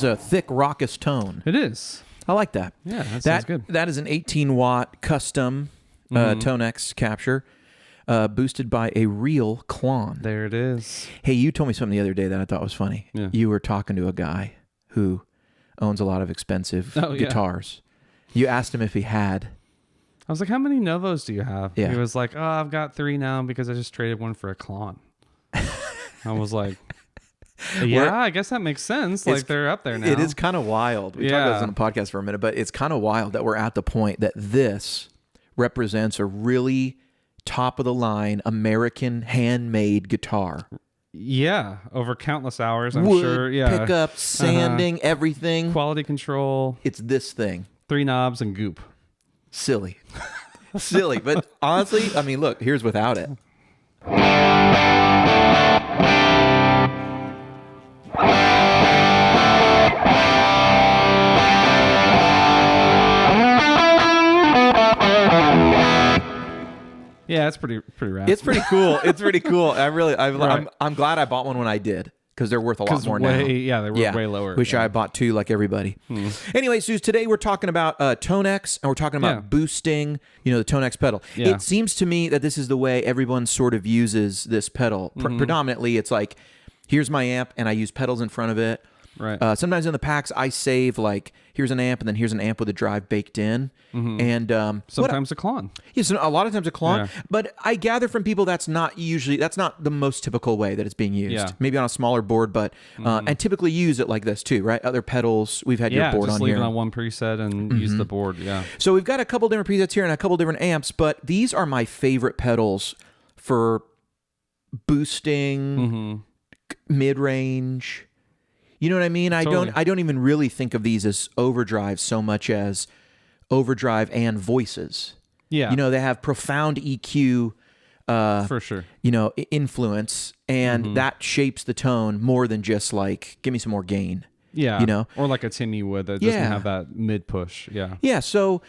has a thick, raucous tone. It is. I like that. Yeah, that sounds good. That is an 18-watt custom ToneX capture, boosted by a real KLON. There it is. Hey, you told me something the other day that I thought was funny. Yeah. You were talking to a guy who owns a lot of expensive guitars. You asked him if he had. I was like, how many Novos do you have? Yeah. He was like, oh, I've got 3 now because I just traded one for a KLON. I was like, yeah, I guess that makes sense. Like, they're up there now. It is kind of wild. We talked about this on the podcast for a minute, but it's kind of wild that we're at the point that this represents a really top-of-the-line American handmade guitar. Yeah, over countless hours, I'm Wood, sure. Yeah, pickups, sanding, everything. Quality control. It's this thing. 3 knobs and goop. Silly. Silly. But honestly, I mean, look, here's without it. Yeah, it's pretty rad. It's pretty cool. It's pretty cool. I'm glad I bought one when I did, because they're worth a lot more now. Yeah, they were way lower. Wish I bought 2 like everybody. Anyway, so today we're talking about ToneX, and we're talking about boosting, the ToneX pedal. Yeah. It seems to me that this is the way everyone sort of uses this pedal. Predominantly, it's like, here's my amp, and I use pedals in front of it. Right. Sometimes in the packs, I save like, here's an amp, and then here's an amp with a drive baked in. And sometimes a KLON. Yeah, so a lot of times a KLON. Yeah. But I gather from people that's not the most typical way that it's being used. Yeah. Maybe on a smaller board, but and typically use it like this too, right? Other pedals. We've had your board on here. Yeah, just leave it on one preset and use the board. Yeah. So we've got a couple different presets here and a couple different amps, but these are my favorite pedals for boosting, mid-range. You know what I mean? Totally. I don't even really think of these as overdrive so much as overdrive and voices. Yeah. They have profound EQ for sure. Influence, and that shapes the tone more than just like, give me some more gain. Yeah. Or like a Timmy would that doesn't have that mid push. Yeah. Yeah. So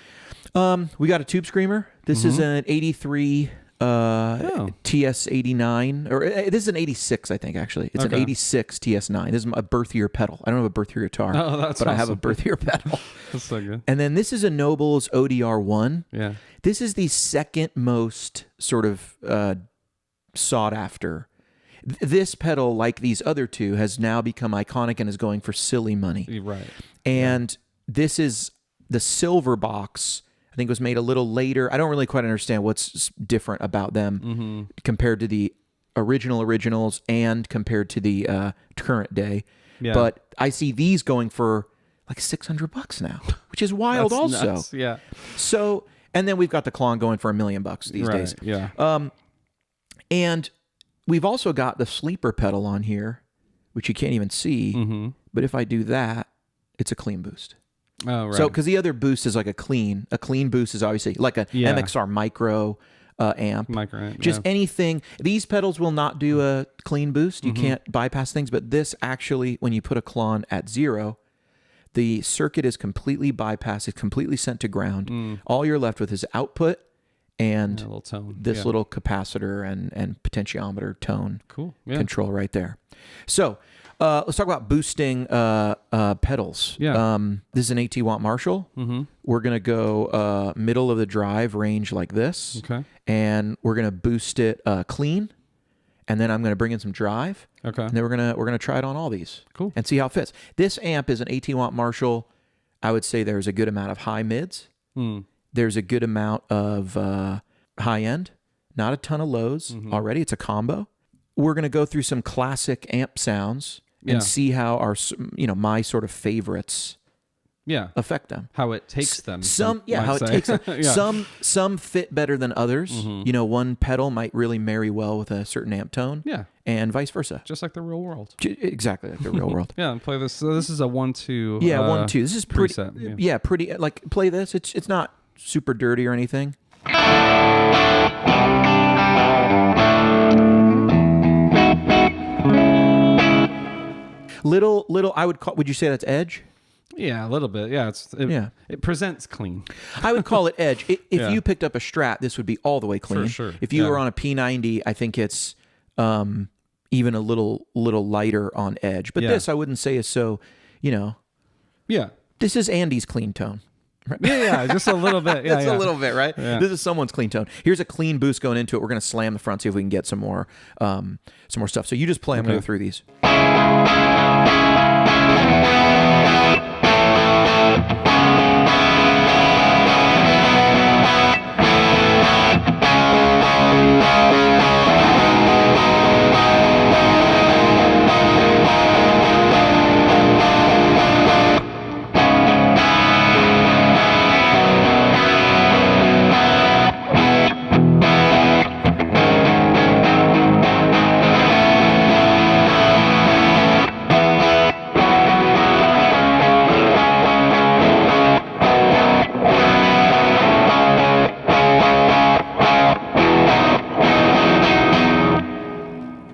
we got a Tubescreamer. This is an 83 TS89, or this is an 86, I think, actually. It's an 86 TS9. This is a birth year pedal. I don't have a birth year guitar, but I have a birth year pedal. That's so good. And then this is a Noble's ODR1. Yeah. This is the second most sort of sought after. This pedal, like these other two, has now become iconic and is going for silly money. Right. And this is the silver box. I think it was made a little later. I don't really quite understand what's different about them compared to the originals and compared to the current day. Yeah. But I see these going for like $600 now, which is wild. That's also. Nuts. Yeah. So, and then we've got the KLON going for $1 million these days. Yeah. And we've also got the sleeper pedal on here, which you can't even see. But if I do that, it's a clean boost. Oh, right. So, because the other boost is like a clean boost is obviously like a MXR micro amp. Just anything. These pedals will not do a clean boost. You can't bypass things. But this actually, when you put a KLON at 0, the circuit is completely bypassed. It's completely sent to ground. All you're left with is output and a little tone. This little capacitor and potentiometer tone control right there. So, let's talk about boosting pedals. Yeah. This is an 18-watt Marshall. We're going to go middle of the drive range like this. Okay. And we're going to boost it clean. And then I'm going to bring in some drive. Okay. And then we're going to try it on all these. Cool. And see how it fits. This amp is an 18-watt Marshall. I would say there's a good amount of high mids. There's a good amount of high end. Not a ton of lows already. It's a combo. We're going to go through some classic amp sounds and see how our, my sort of favorites affect them. How it takes them. How it takes them. Some fit better than others. One pedal might really marry well with a certain amp tone. Yeah. And vice versa. Just like the real world. Exactly like the real world. Yeah, and play this. So this is a 1-2. Yeah, 1-2. This is pretty. Preset, pretty. Like, play this. It's not super dirty or anything. Little. Would you say that's edge? Yeah, a little bit. Yeah, it presents clean. I would call it edge. If you picked up a Strat, this would be all the way clean. For sure. If you were on a P90, I think it's even a little lighter on edge. But this I wouldn't say is so Yeah. This is Andy's clean tone. Right? Yeah, just a little bit. Yeah, a little bit, right? Yeah. This is someone's clean tone. Here's a clean boost going into it. We're going to slam the front, see if we can get some more stuff. So you just play. I'm going to go through these.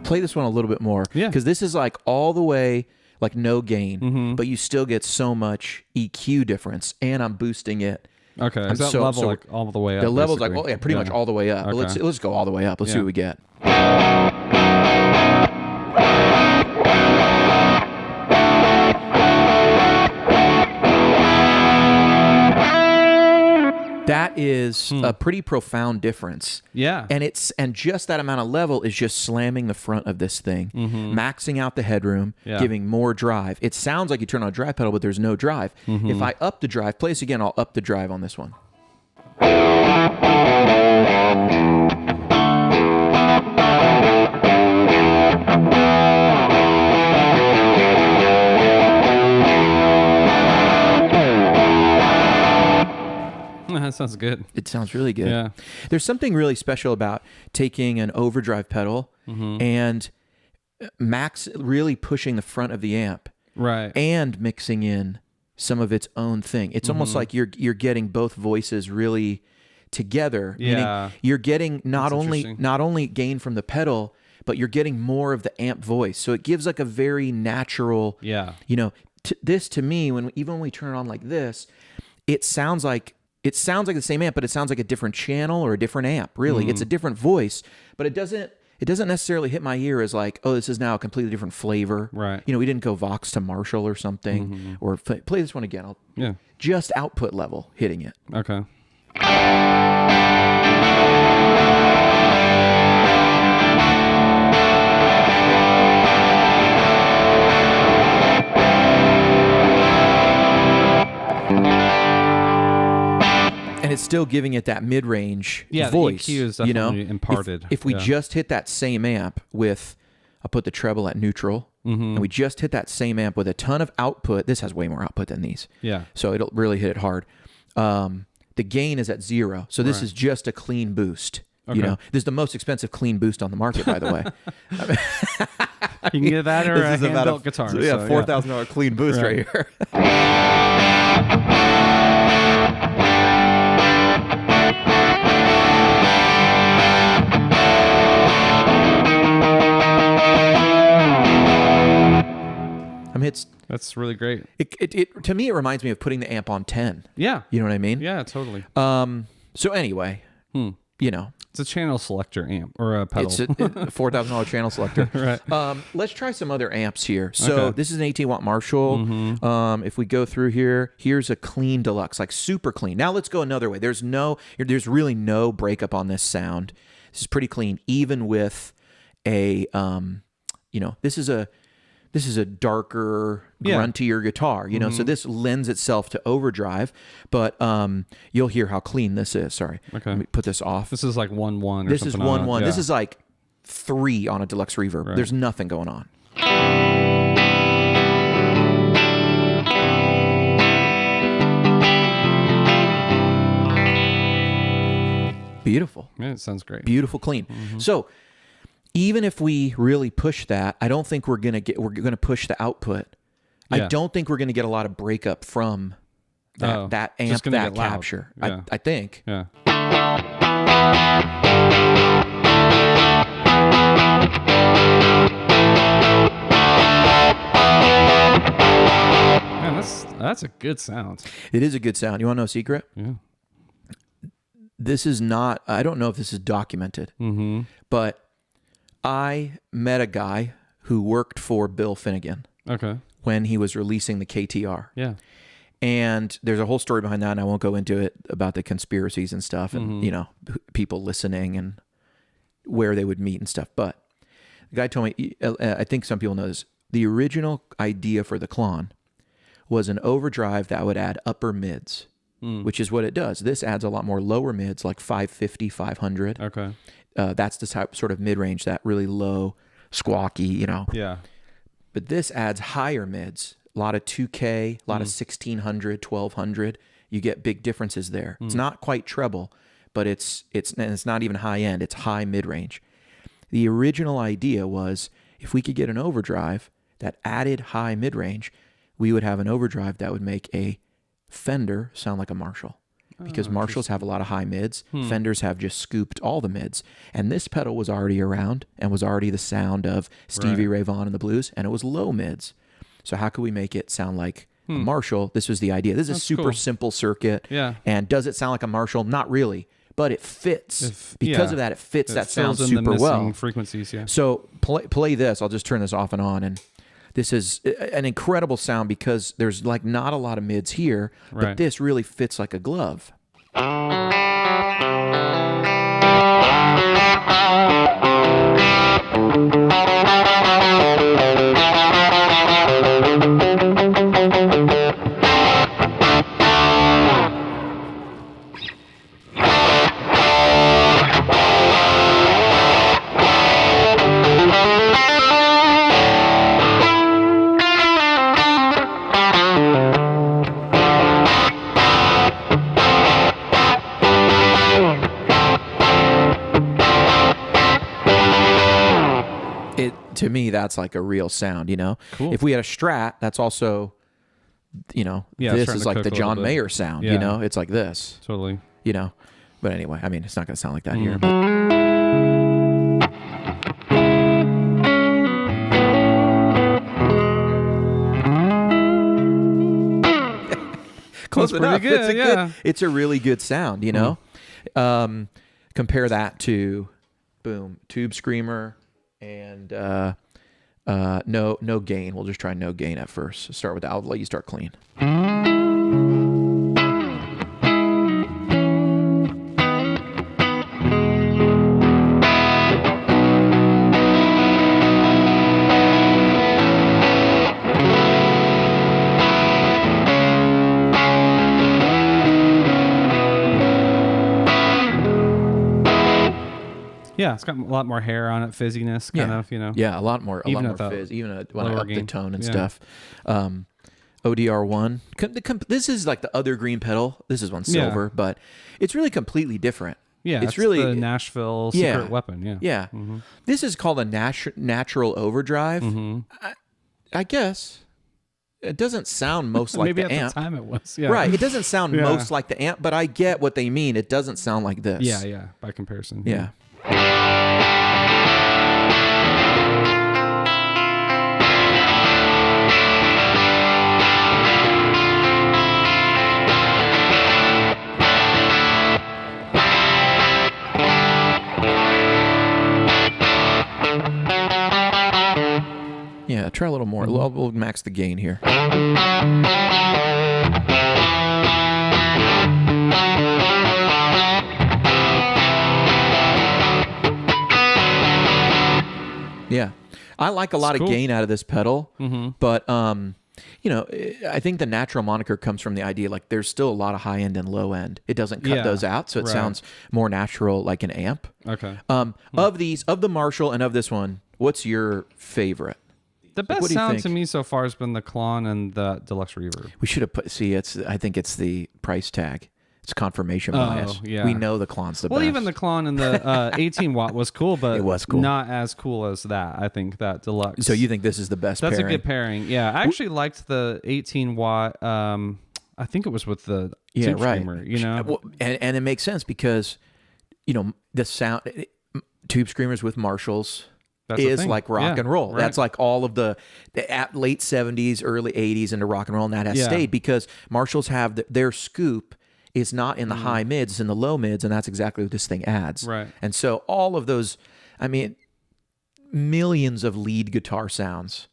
Play this one a little bit more. Yeah. Because this is like all the way, like no gain, but you still get so much EQ difference, and I'm boosting it. Okay. Is that level like all the way up? The level's like, pretty much all the way up. Okay. But let's go all the way up. Let's see what we get. That is a pretty profound difference. Yeah. And just that amount of level is just slamming the front of this thing, maxing out the headroom, giving more drive. It sounds like you turn on a drive pedal, but there's no drive. If I up the drive, play this again, I'll up the drive on this one. That sounds good. It sounds really good. Yeah. There's something really special about taking an overdrive pedal and really pushing the front of the amp, right, and mixing in some of its own thing. It's almost like you're getting both voices really together. Yeah. Meaning you're getting not only gain from the pedal, but you're getting more of the amp voice. So it gives like a very natural. Yeah. This to me, when we turn it on like this, it sounds like the same amp, but it sounds like a different channel or a different amp. Really, it's a different voice, but it doesn't necessarily hit my ear as like, oh, this is now a completely different flavor. Right. We didn't go Vox to Marshall or something, or play this one again. Just output level hitting it. Okay. And it's still giving it that mid-range the voice. EQ is definitely imparted. If we just hit that same amp with, I'll put the treble at neutral, and we just hit that same amp with a ton of output. This has way more output than these. Yeah. So it'll really hit it hard. The gain is at 0. So this is just a clean boost. Okay. This is the most expensive clean boost on the market, by the way. You can get that or a hand-built guitar. So $4,000 clean boost right here. That's really great. It to me, it reminds me of putting the amp on 10. Yeah. You know what I mean? Yeah, totally. So anyway, it's a channel selector amp or a pedal. It's a $4,000 channel selector. Right. Let's try some other amps here. So this is an 18-watt Marshall. If we go through here, here's a clean deluxe, like super clean. Now let's go another way. There's really no breakup on this sound. This is pretty clean, even with a this is a darker, gruntier guitar, so this lends itself to overdrive, but you'll hear how clean this is. Sorry. Okay. Let me put this off. This is like 1-1 or this something. This is 1-1. This is like 3 on a Deluxe Reverb. Right. There's nothing going on. Beautiful. Yeah, it sounds great. Beautiful, clean. So even if we really push that, I don't think we're gonna push the output. Yeah. I don't think we're gonna get a lot of breakup from that amp, that capture. Yeah. I think. Yeah. Man, that's a good sound. It is a good sound. You want to know a secret? Yeah. This is not. I don't know if this is documented, but I met a guy who worked for Bill Finnegan. Okay. when he was releasing the KTR. Yeah. And there's a whole story behind that, and I won't go into it about the conspiracies and stuff, and people listening and where they would meet and stuff. But the guy told me, I think some people know this, the original idea for the KLON was an overdrive that would add upper mids, which is what it does. This adds a lot more lower mids, like 550, 500. Okay. That's the type sort of mid-range, that really low, squawky, Yeah. But this adds higher mids, a lot of 2K, a lot of 1600, 1200. You get big differences there. It's not quite treble, but it's not even high end. It's high mid-range. The original idea was if we could get an overdrive that added high mid-range, we would have an overdrive that would make a Fender sound like a Marshall. Because Marshalls have a lot of high mids. Fenders have just scooped all the mids. And this pedal was already around and was already the sound of Stevie Ray Vaughan and the blues, and it was low mids. So how could we make it sound like a Marshall? This was the idea. This is a super simple circuit. Yeah. And does it sound like a Marshall? Not really. But it fits. Because of that, it fits that sound fills in super the missing well. frequencies, yeah. So play this. I'll just turn this off and on, and this is an incredible sound because there's like not a lot of mids here, but this really fits like a glove. To me, that's like a real sound, Cool. If we had a Strat, that's also, this is like the John Mayer sound, it's like this. Totally. But anyway, I mean, it's not going to sound like that here. Close enough. Good, it's a really good sound, compare that to, boom, Tubescreamer. And no gain. We'll just try no gain at first. Start with that. I'll let you start clean. Yeah, it's got a lot more hair on it, fizziness, kind of, Yeah, a lot more fizz, even when I up the tone and stuff. ODR1. This is like the other green pedal. This is one silver, but it's really completely different. Yeah, it's really the Nashville secret weapon. Yeah, yeah. This is called a natural overdrive. I guess it doesn't sound most like maybe the amp. Maybe at the time it was. Yeah. Right. It doesn't sound most like the amp, but I get what they mean. It doesn't sound like this. Yeah. By comparison. Yeah. Yeah, try a little more. We'll max the gain here. Yeah, I like a lot of gain out of this pedal, but I think the natural moniker comes from the idea like there's still a lot of high end and low end. It doesn't cut those out, so it sounds more natural, like an amp. Okay. Of the Marshall and of this one, what's your favorite? The best sound to me so far has been the KLON and the Deluxe Reverb. We should have put. See, I think it's the price tag. It's confirmation bias. Yeah. We know the KLON's the best. Well, even the KLON and the 18 watt was cool, but it was cool. Not as cool as that. I think that Deluxe. So you think this is the best? That's pairing? a good pairing. Yeah, I actually liked the 18 watt. I think it was with the Tubescreamer. Well, and it makes sense because the sound Tubescreamers with Marshalls. Is like rock and roll. Right. That's like all of the late 70s, early 80s into rock and roll, and that has stayed because Marshalls have their scoop is not in the high mids, it's in the low mids, and that's exactly what this thing adds. Right. And so all of those, millions of lead guitar sounds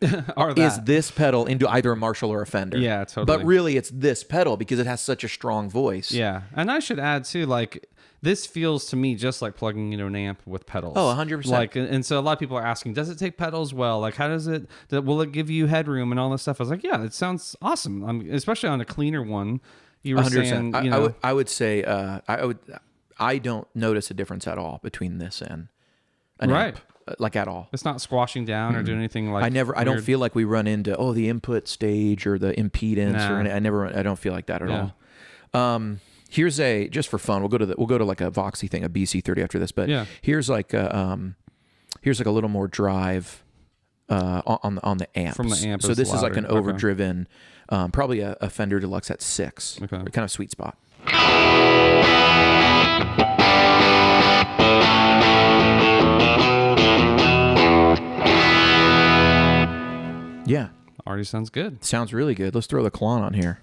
is this pedal into either a Marshall or a Fender. Yeah, totally. But really, it's this pedal because it has such a strong voice. Yeah, and I should add too, like, this feels to me just like plugging into an amp with pedals. Oh, 100%. Like, and so a lot of people are asking, does it take pedals well? Like, how does it? Will it give you headroom and all this stuff? I was like, yeah, it sounds awesome. Especially on a cleaner one. You were 100%. Saying, you know, I would say I don't notice a difference at all between this and an amp. Like at all. It's not squashing down or doing anything like. I don't feel like we run into the input stage or the impedance or I don't feel like that at all. Here's just for fun. We'll go to like a Voxy thing, a BC30 after this. But here's like a little more drive on the amps. From the amp. So this is like an overdriven, probably a Fender Deluxe at 6. Okay. Kind of sweet spot. Yeah. Already sounds good. Sounds really good. Let's throw the KLON on here.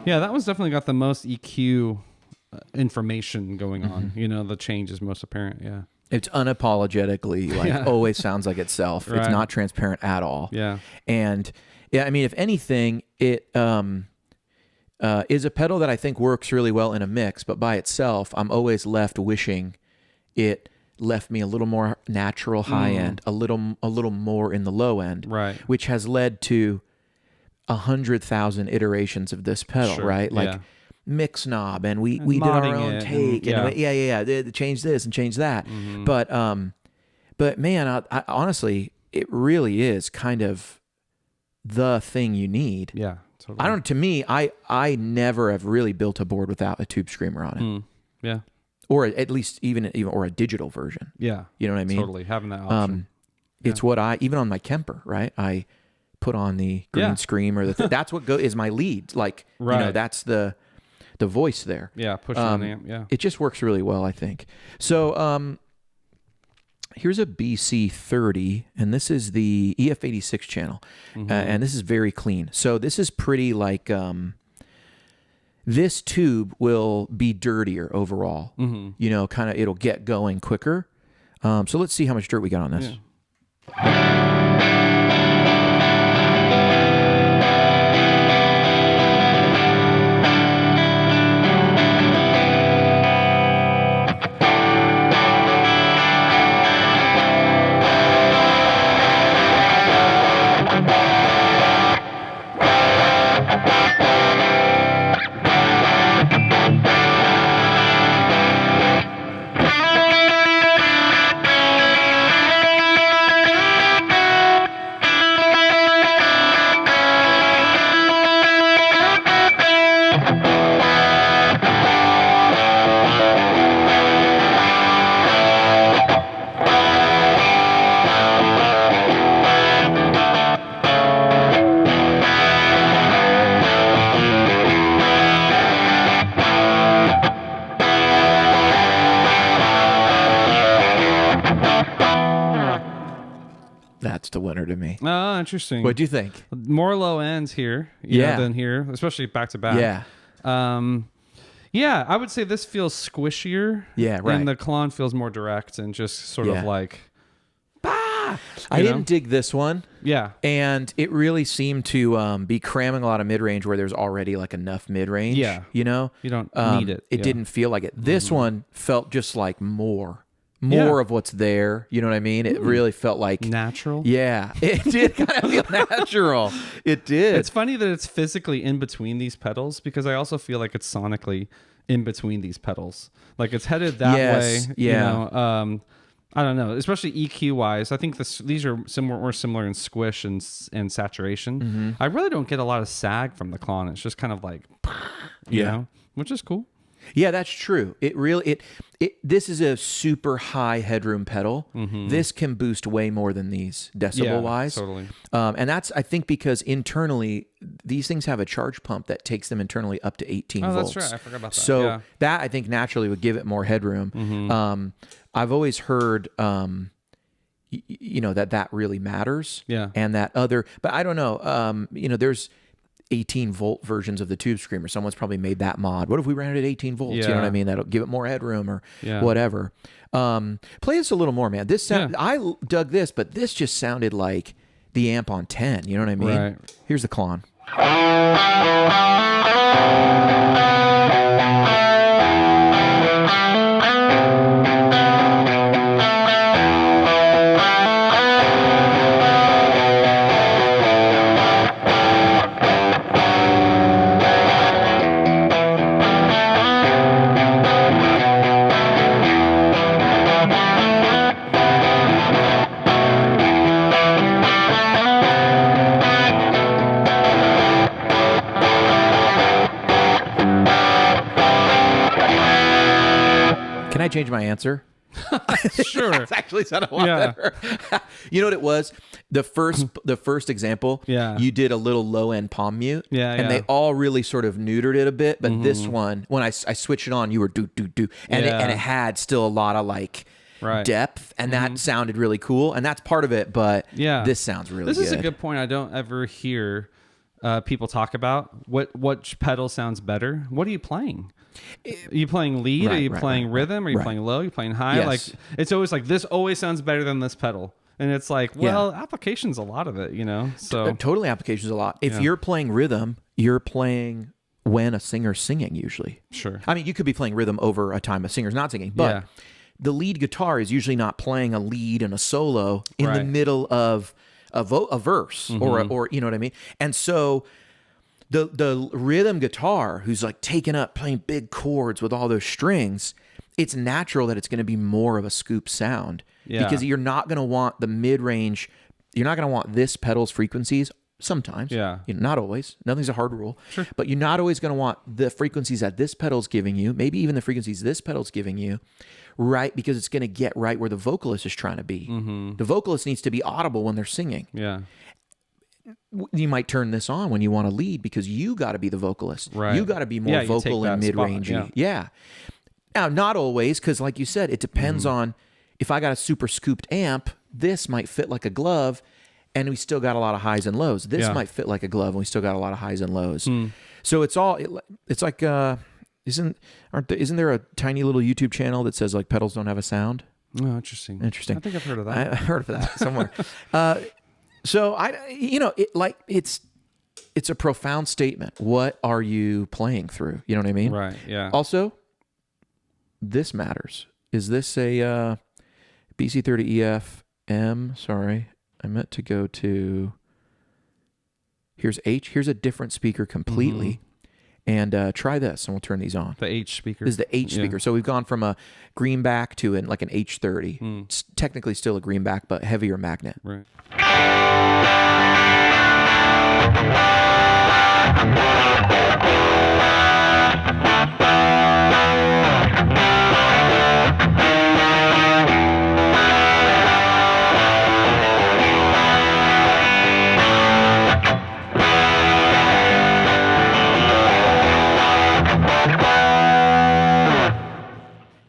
Yeah, that one's definitely got the most EQ information going on. You know, the change is most apparent. Yeah. It's unapologetically always sounds like itself. Right. It's not transparent at all. Yeah. And I mean, if anything, it is a pedal that I think works really well in a mix, but by itself, I'm always left wishing it left me a little more natural high end, a little more in the low end, right? Which has led to 100,000 iterations of this pedal, right? Like mix knob, and we did our own take, and change this and change that. But man, I honestly, it really is kind of the thing you need. Yeah, totally. To me, I never have really built a board without a Tubescreamer on it. Yeah. Or at least even or a digital version. Yeah. You know what I mean? Totally. Having that option. It's what even on my Kemper, right? I put on the green scream or that's what is my lead. Like, you know, that's the voice there. Yeah. Push on the amp. Yeah. It just works really well, I think. So, here's a BC30, and this is the EF86 channel. And this is very clean. So this is pretty like, this tube will be dirtier overall. You know, kind of, it'll get going quicker. So let's see how much dirt we got on this. Yeah. That's the winner to me. Oh, interesting. What do you think? More low ends here, than here, especially back to back. Yeah. Yeah, I would say this feels squishier. Yeah, right. And the KLON feels more direct and just sort of like, bah! I didn't dig this one. Yeah. And it really seemed to be cramming a lot of mid-range where there's already like enough mid-range. Yeah. You know? You don't need it. It didn't feel like it. This one felt just like more more of what's there. You know what I mean? It really felt like natural. Yeah, it did kind of feel natural. It did. It's funny that it's physically in between these pedals because I also feel like it's sonically in between these pedals. Like it's headed that way. Yeah. You know, I don't know, especially EQ wise. I think these are more similar in squish and saturation. Mm-hmm. I really don't get a lot of sag from the KLON. It's just kind of like, you know, which is cool. Yeah, that's true. It really this is a super high headroom pedal. Mm-hmm. This can boost way more than these decibel wise. Totally. And that's, I think, because internally these things have a charge pump that takes them internally up to 18 volts. That's right. I forgot about that. So that I think naturally would give it more headroom. Mm-hmm. I've always heard you know, that really matters. Yeah. And that but I don't know, you know, there's 18 volt versions of the Tubescreamer. Someone's probably made that mod. What if we ran it at 18 volts? You know what I mean? That'll give it more headroom or whatever. Play this a little more, man. This sound, I dug this, but this just sounded like the amp on 10. You know what I mean? Right. Here's the KLON. Can I change my answer? Sure. It's actually sounded a lot better. You know what it was? The first example, you did a little low end palm mute. And they all really sort of neutered it a bit. But this one, when I switched it on, you were do. And it had still a lot of like depth. And that sounded really cool. And that's part of it. But this sounds really good. This is a good point. I don't ever hear people talk about what pedal sounds better. What are you playing? Are you playing lead? Are you playing rhythm? Are you playing low? Are you playing high? Yes. Like it's always like this always sounds better than this pedal. And it's like, well, application's a lot of it, you know? So totally application's a lot. If you're playing rhythm, you're playing when a singer's singing usually. Sure. I mean, you could be playing rhythm over a time a singer's not singing, but the lead guitar is usually not playing a lead and a solo in the middle of a verse or you know what I mean? And so the rhythm guitar, who's like taking up playing big chords with all those strings, it's natural that it's going to be more of a scoop sound because you're not going to want the mid-range. You're not going to want this pedal's frequencies sometimes. You know, not always. Nothing's a hard rule. Sure. But you're not always going to want the frequencies that this pedal's giving you, maybe even the frequencies this pedal's giving you, right? Because it's going to get right where the vocalist is trying to be. The vocalist needs to be audible when they're singing. You might turn this on when you want to lead because you got to be the vocalist. You got to be more vocal and mid-rangey. Now, not always, because like you said, it depends on if I got a super scooped amp, this might fit like a glove, and we still got a lot of highs and lows. This might fit like a glove, and we still got a lot of highs and lows. So it's all it's like isn't there a tiny little YouTube channel that says like pedals don't have a sound? Oh, interesting. I think I've heard of that. I heard of that somewhere. So it's a profound statement. What are you playing through? You know what I mean? Right. Yeah. Also, this matters. Is this a BC30 EF-M? Sorry, I meant to go to. Here's H. Here's a different speaker completely. And try this, and we'll turn these on. The H speaker. This is the H speaker. So we've gone from a greenback to like an H30. It's technically still a greenback, but heavier magnet. Right.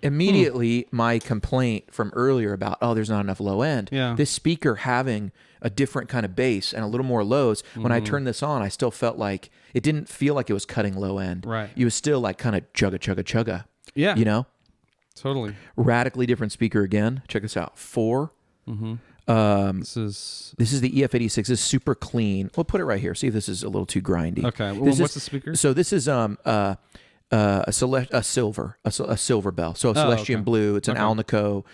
Immediately, my complaint from earlier about, there's not enough low end. This speaker having a different kind of bass and a little more lows. When I turned this on, I still felt like it didn't feel like it was cutting low end. Right. It was still like kind of chugga, chugga, chugga. Yeah. You know? Totally. Radically different speaker again. Check this out. 4. This is the EF86. This is super clean. We'll put it right here. See if this is a little too grindy. Okay. Well, what's the speaker? So this is a silver bell. So a Celestian blue. It's an Alnico.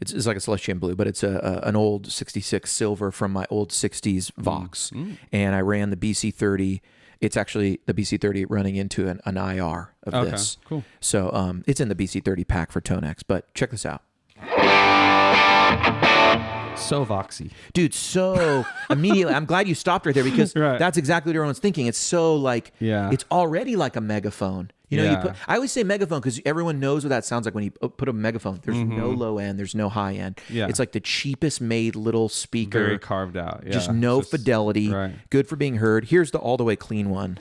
It's like a Celestian blue, but it's an old 66 silver from my old 60s Vox. And I ran the BC30. It's actually the BC30 running into an IR of this. Cool. So it's in the BC30 pack for ToneX, but check this out. So Voxy. Dude, so immediately, I'm glad you stopped right there because that's exactly what everyone's thinking. It's so like, it's already like a megaphone. You know, I always say megaphone because everyone knows what that sounds like when you put a megaphone. There's no low end, there's no high end. Yeah. It's like the cheapest made little speaker. Very carved out. Yeah. Just no fidelity. Right. Good for being heard. Here's the all the way clean one.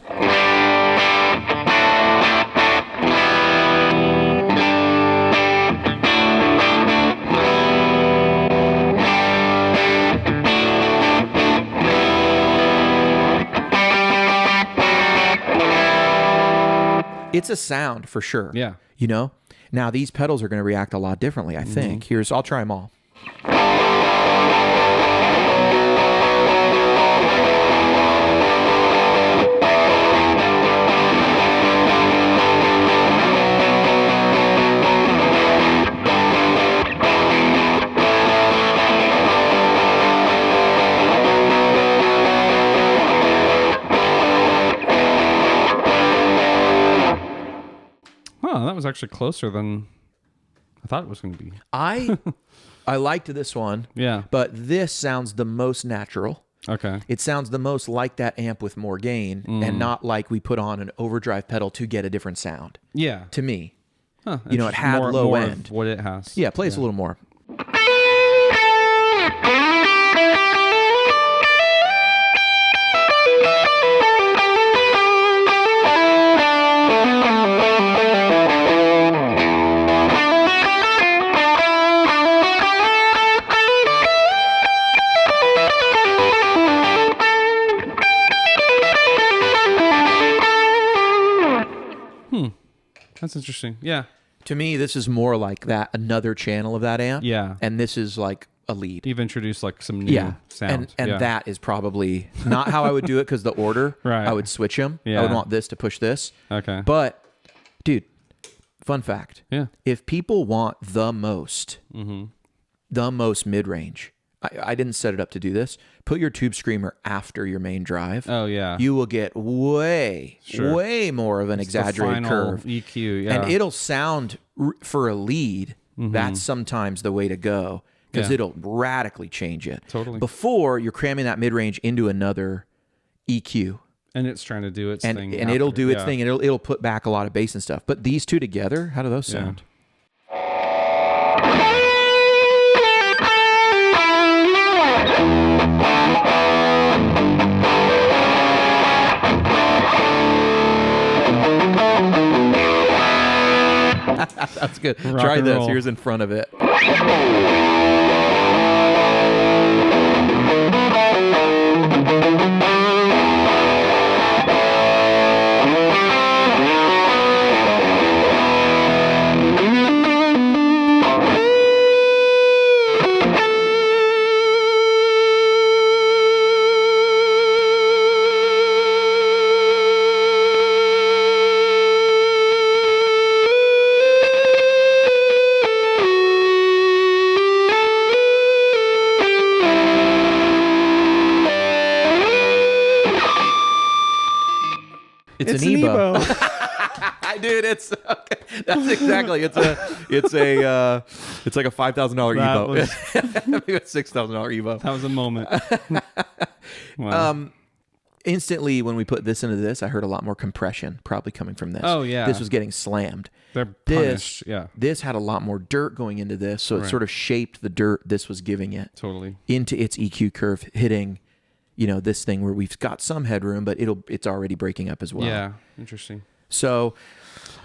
It's a sound for sure. Yeah. You know? Now these pedals are going to react a lot differently, I think. I'll try them all. That was actually closer than I thought it was going to be. I liked this one. Yeah. But this sounds the most natural. Okay. It sounds the most like that amp with more gain and not like we put on an overdrive pedal to get a different sound. Yeah. To me. Huh, you know, it had low end. What it has. Yeah, play us a little more. That's interesting. Yeah. To me, this is more like that, another channel of that amp. Yeah. And this is like a lead. You've introduced like some new sound. And that is probably not how I would do it because the order, I would switch them. Yeah. I would want this to push this. Okay. But, dude, fun fact. Yeah. If people want the most mid-range, I didn't set it up to do this. Put your Tubescreamer after your main drive. Oh, yeah. You will get way more of an exaggerated curve. EQ, yeah. And it'll sound, for a lead, that's sometimes the way to go because it'll radically change it. Totally. Before, you're cramming that mid-range into another EQ. And it's trying to do its thing. And it'll do its thing, and it'll put back a lot of bass and stuff. But these two together, how do those sound? That's good. Try this. Roll. Here's in front of it. It's an Ebo. Dude, it's okay. That's exactly. It's like a $5,000 Evo. Maybe a $6,000 Evo. That was a moment. Wow. Instantly, when we put this into this, I heard a lot more compression, probably coming from this. Oh yeah, this was getting slammed. They're punished. This had a lot more dirt going into this, so it sort of shaped the dirt this was giving it into its EQ curve, hitting, this thing where we've got some headroom, but it's already breaking up as well. Yeah, interesting. So,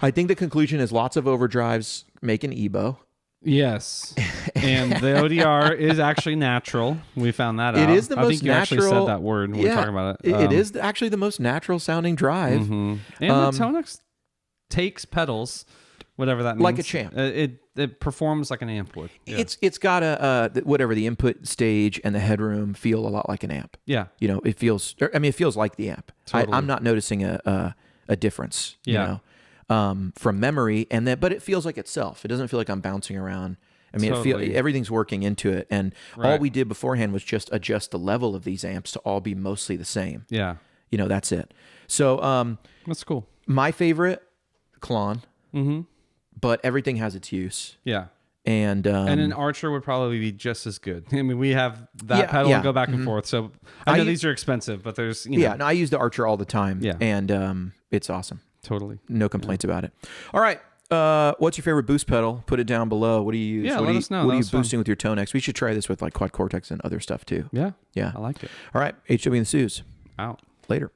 I think the conclusion is lots of overdrives make an Ebo. Yes, and the ODR is actually natural. We found that out. It is the most I think you natural. actually said that word when we were talking about it. It is actually the most natural sounding drive. And the ToneX takes pedals, whatever that means, like a champ. It performs like an amp would. Yeah. It's got whatever the input stage and the headroom feel a lot like an amp. Yeah, it feels. It feels like the amp. Totally. I'm not noticing a difference. from memory, but it feels like itself. It doesn't feel like I'm bouncing around. I mean, Totally. everything's working into it, and all we did beforehand was just adjust the level of these amps to all be mostly the same. Yeah. That's it. So that's cool. My favorite, KLON, but everything has its use. Yeah. And an Archer would probably be just as good. I mean, we have that pedal and go back and forth. So I know these are expensive, but there's no, I use the Archer all the time. Yeah. And it's awesome. Totally. No complaints about it. All right. What's your favorite boost pedal? Put it down below. What do you use? Yeah, let us know. What are you boosting with your ToneX? We should try this with like Quad Cortex and other stuff too. Yeah. Yeah. I like it. All right. HW and the Suze. Out. Later.